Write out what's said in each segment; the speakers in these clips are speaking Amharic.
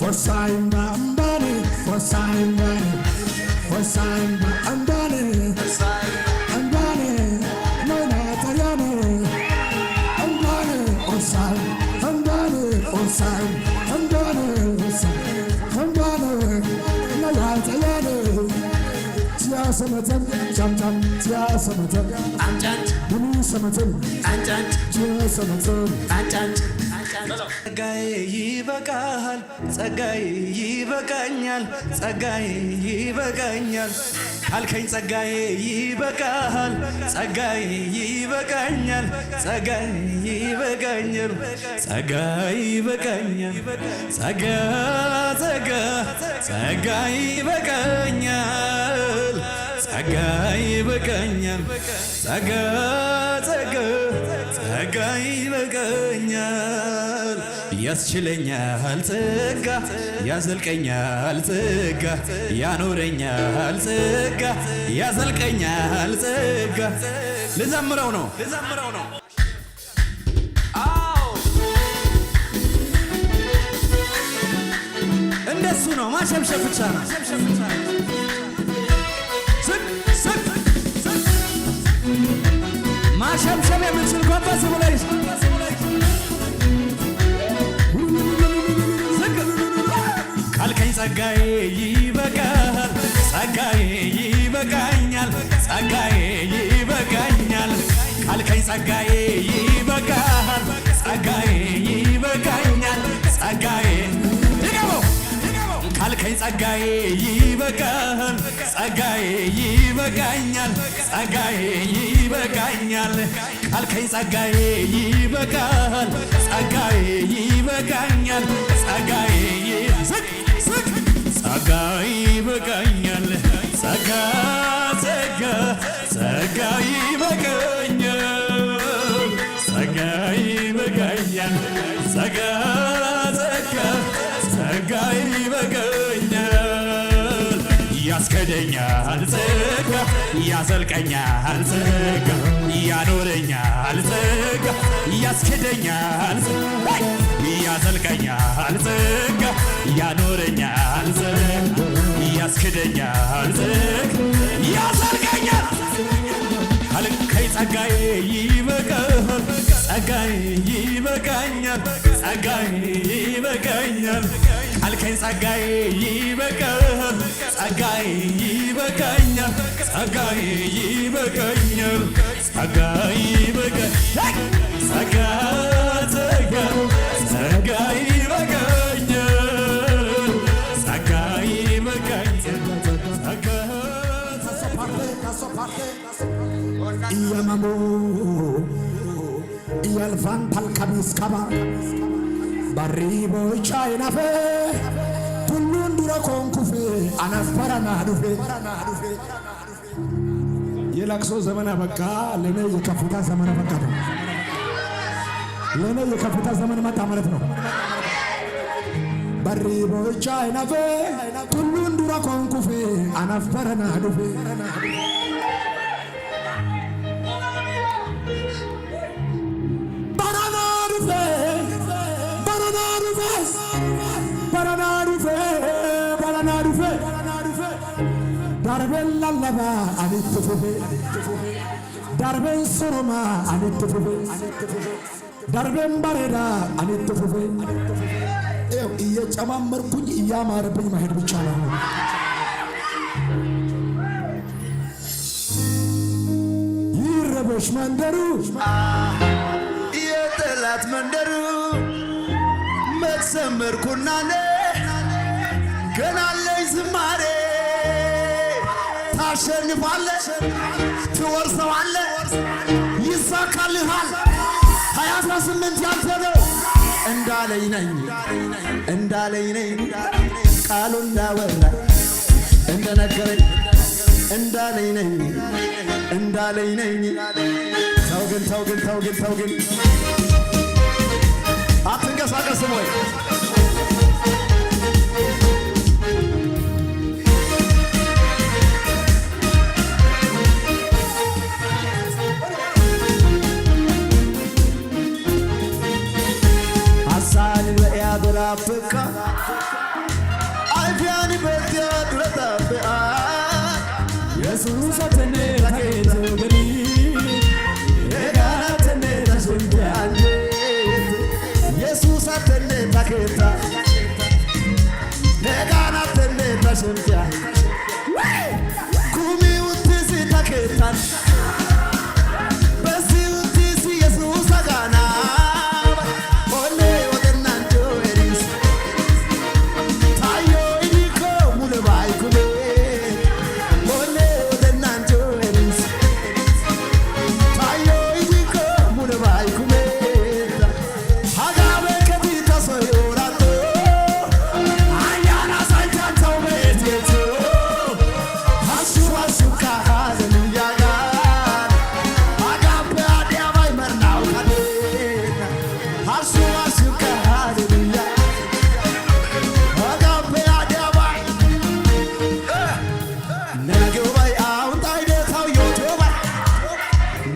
Osaimba ambani, Osaimba, Osaimba ambani, ambani, Nona Tayane, ambani, Osaim, ambani, Osaim, ambani, ambani, Nona Tayane. Tia Samatem, Jam Jam, Tia Samatem, Anjant, Buni Samatem, Anjant, Tia Samatem, Anjant. ጸጋዬ ይበቃሃል ጸጋዬ ይበቃኛል ጸጋዬ ይበቃኛል አልከኝ ጸጋዬ ይበቃሃል ጸጋዬ ይበቃኛል ጸጋዬ ይበቃኛል ጸጋዬ ይበቃኛል ጸጋ ጸጋ ጸጋ ይበቃኛል ጸጋ ይበቃኛል ጸጋ ጸጋ ጸጋ ይበቃኛል ያስችለኛል ጸጋ ያዘልቀኛል ጸጋ ያኖረኛል ጸጋ ያዘልቀኛል ጸጋ ልዘምረው ነው አው እንደሱ ነው ማሸብሸብ ብቻ ነው ማሸብሸብ የምንችል ጎንበስ ብለሽ ካልከኝ ጸጋዬ ይበቃል ጸጋዬ ይበቃኛል ጸጋዬ ይበቃኛል ካልከኝ ጸጋዬ ይበቃል ጸጋዬ ይበቃኛል ጸጋዬ ድገመው ካልከኝ ጸጋዬ ይበቃል ጸጋዬ ይበቃኛል ጸጋዬ ይበቃኛል ካልከኝ ጸጋዬ ይበቃል ጸጋዬ ይበቃኛል ጸጋዬ ጸጋ ይበቃኛል ጸጋ ጸጋ ጸጋ ይበቃኛል ጸጋ ይበቃኛል ጸጋ ጸጋ ጸጋ ይበቃኛል ያስከደኛል ጸጋ ያዘልቀኛል ጸጋ ያኖረኛል ጸጋ ያስከደኛል ያዘልቀኛል ጸጋ ያኖረኛል ጸጋ ያስከደኛል ጸጋ ያዘልቀኛል ካልከኝ ጸጋዬ ይበቃል ጸጋዬ ይበቃኛል ጸጋዬ ይበቃኛል ካልከኝ ጸጋዬ ይበቃል ጸጋዬ ይበቃኛል ጸጋዬ ይበቃኛል ጸጋዬ ይበቃኛል ጸጋ ጸጋ ጸጋ ይበቃኛል ጸጋ ይበቃኛል ጸጋ ኢያማሞ ኢያልፋን ታልካቢስ ካባ ባሪቦ ቻይናፌ ሁሉን ዱረ ኮንኩፌ አናስፈራና ዱፌ የለቅሶ ዘመን በቃ ለኔ የከፍታ ዘመን በቃ ነው ለኔ የከፍታ ዘመን መጣ ማለት ነው ባሪቦ ቻይናፌ ሁሉን ዱረ ኮንኩፌ አናስፈራና ዱፌ darben lallaba anittufe darben soroma anittufe darben bareda anittufe እየጨማመርኩኝ እያማረብኝ መሄድ ብቻ ነው ይረበሽ መንደሩ የጠላት መንደሩ መሰመርኩና ገና ላይ ዝማሬ ታሸንፋለህ ትወርሰዋለህ ይሳካልሃል 2018 ያልተነው እንዳለኝ ነኝ ቃሉ እንዳወራ እንደነገረኝ እንዳለኝ ነኝ ተው ግን አትንቀሳቀስም ወይ አሳል በያብራ ፍካ tasumtia kumi utisi taketan basi utisi Jesus agana ole odenanto eris tayo idiko mule bai kube ole odenanto eris tayo idiko mule bai kube hagabe ketita soyorato ayana sanjata umeteto hasuka hallelujah God agape adia vai marnau kadena hasuka hallelujah agape adia vai nena go vai out ide thau yo to vai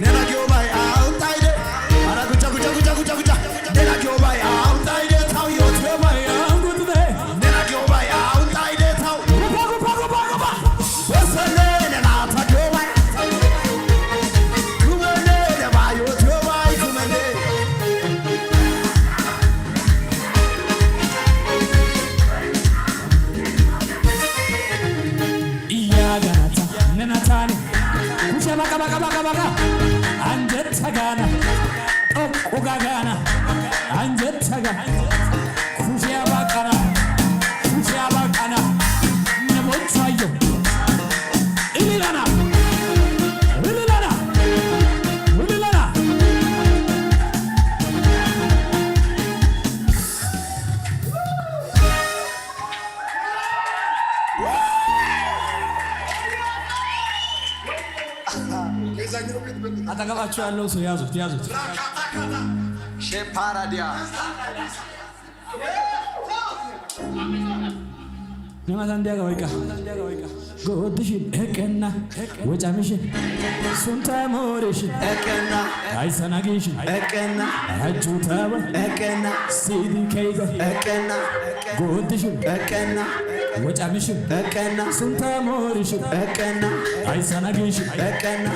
nena go vai out ide ara gucha nena go vai out ide thau yo to vai nena go vai out ide thau wasale nena ta go vai kumane de vai yo to vai kumane Iyaganata nenatani kusha baka anjet sagana ogagana anjet saga kusha bakana nemochayo ililana አጠገባችሁ ያለው ሰው ያዙት ሼፓራዲያ ነማታን ዲያጋ ወይቃ ጎድሽን እቀና ወጫምሽን ሱንታ ሞሬሽን እቀና አይሰናጊሽን እቀና አጁታባ እቀና ሲዲ ከይዘ እቀና ጎድሽን እቀና ወጫምሽን እቀና ሱንታ ሞሬሽን እቀና አይሰናጊሽን እቀና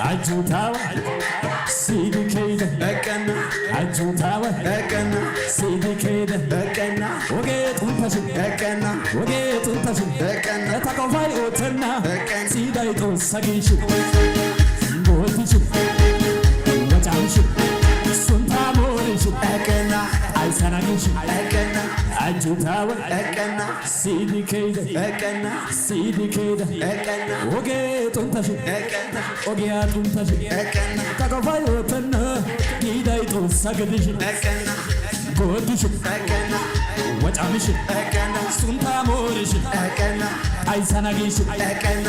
አጁታባ ሲዲ ከይዘ እቀና አጁታባ እቀና ሲዲ ከይዘ እቀና ወጌ ጡንታሽን እቀና ወጌ ጡንታሽን እቀና ተቆፋይ ኦተና እቀና ሲዳይ ጦሳጊሽን ጎድሽን ወጫምሽን ሱንታ ሞሬሽን እቀና አይሰናጊሽን እቀና አጁታባ እቀና ሲዲ ከይዘ እቀና ሲዲ ከይዘ እቀና ወጌ ጡንታሽን እቀና ወጌያ ጡንታሽን እቀና ተቆፋይ ኦተና ሲዳይ ጦሳጊሽን እቀና ጎድሽን እቀና ወጫምሽን እቀና ሱንታ ሞሬሽን እቀና አይሰናጊሽን እቀና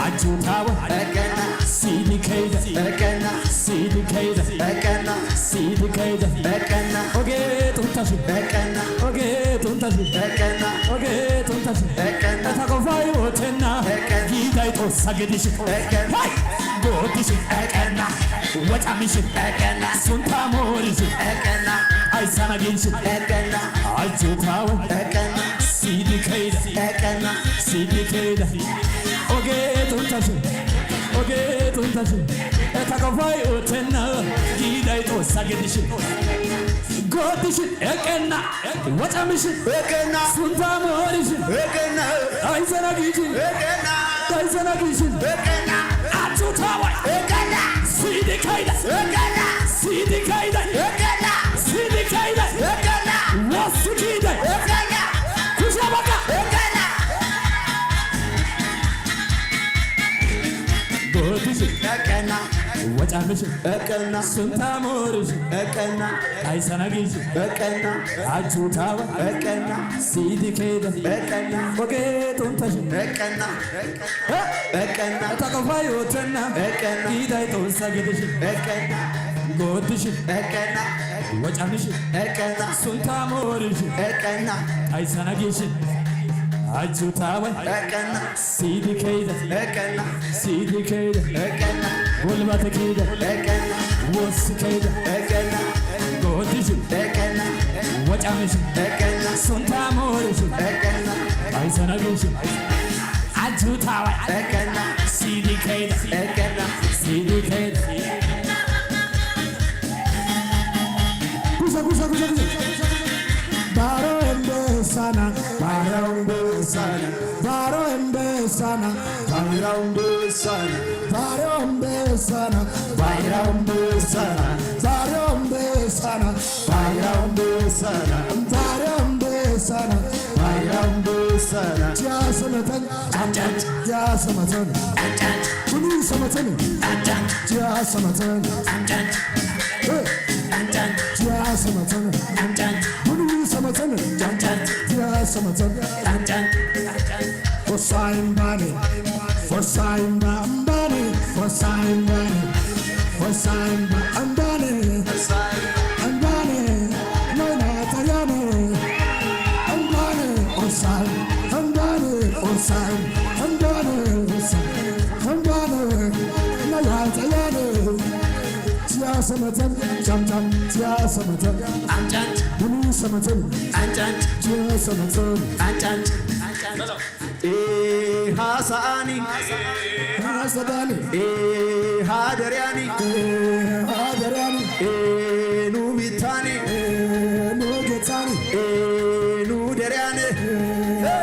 አጁታባ እቀና ሲዲ ከይዘ እቀና ሲዲ ከይዘ እቀና ሲዲ ከይዘ እቀና ወጌ ጡንታሽን እቀና ወጌ ጡንታሽን እቀና ወጌ ጡንታሽን እቀና ተቆፋይ ኦተና ጊዳይ ጦሳጊሽን እቀና ጎድሽን እቀና ወጫምሽን እቀና ሱንታ ሞሬሽን እቀና አይሰናጊሽን እቀና አጁታባ እቀና ሲዲ ከይዘ እቀና ሲዲ ከይዘ ወጌ ጡንታሽን ወጌ ጡንታሽን ተቆፋይ ኦተና ጊዳይ ጦሳጊሽን ጎድሽን እቀና ወጫምሽን እቀና ሱንታ ሞሬሽን እቀና አይሰናጊሽን እቀና አይሰናጊሽን እቀና አጁታባ እቀና ሲዲ ከይዘ እቀና ሲዲ ከይዘ እቀና ሲዲ ከይዘ እቀና ወሱ ኪደ እቀና ኩሻበቃ እቀና ጎድሽን እቀና ወጫምሽን እቀና ሱንታ ሞሬሽን እቀና አይሰናጊሽን እቀና አጁታባ እቀና ሲዲ ከይዘ እቀና ወጌ ጡንታሽን እቀና እቀና ተቆፋይ ኦተና እቀና ጊዳይ ጦሳጊሽን እቀና ጎድሽን እቀና ወጫምሽን እቀና ሱንታ ሞሬሽን እቀና አይሰናጊሽን አጁታባ እቀና ሲዲ ከይዘ እቀና ሲዲ ከይዘ እቀና ጉልበት ከይዘ እቀና ወስ ከይዘ እቀና ጎድሽን እቀና ወጫምሽን እቀና ሱንታ ሞሬሽን እቀና አይሰናጊሽን አጁታባ እቀና ሲዲ ከይዘ እቀና ሲዲ ከይዘ kusa baro ende sana baro ende sana baro ende በሳና ባይራውን በሳና ዛሬውም በሳና ባይራውን በሳና ዛሬውም በሳና ባይራውን በሳና ዛሬውም በሳና ባይራውን በሳና ጃሰመተን ጫንጫን ጃሰመተን ጫንጫን ሁሉ ሰመተን ጫንጫን ጃሰመተን ጫንጫን ጫንጫን ጃሰመተን ጫንጫን ሁሉ ሰመተን ጫንጫን ጃሰመተን ጫንጫን Fosain bani, fosain bani, fosain bani, fosain bani, bani, no na tayane, bani, fosain, bani, fosain, bani, bani, no na tayane. Tia samatan, jam jam, tia samatan, አንጫንጭ bunu samatan, አንጫንጭ tia samatan, አንጫንጭ ሃሳኒ hasadani, ሃደርያኒ hadarani, ኑቢታኒ no getani, ኑደርያኒ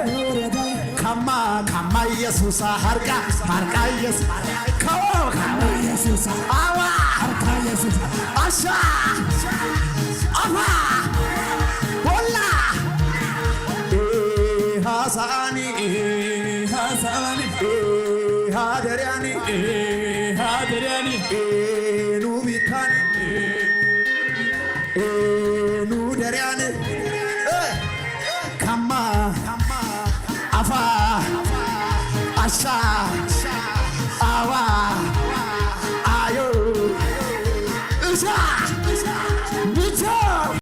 no redai, ካማ ካማ ኢየሱስ ሃርቃ ሃርቃ ኢየሱስ ካዎ ካዎ Jesus, አዋ harka Jesus, አሻ አፋ ቦላ ሃሳኒ hasadani, ሃደርያኒ hadarani, ኑቢታኒ ኑደርያኒ ካማ አፋ አሻ አዋ አዮ እሻ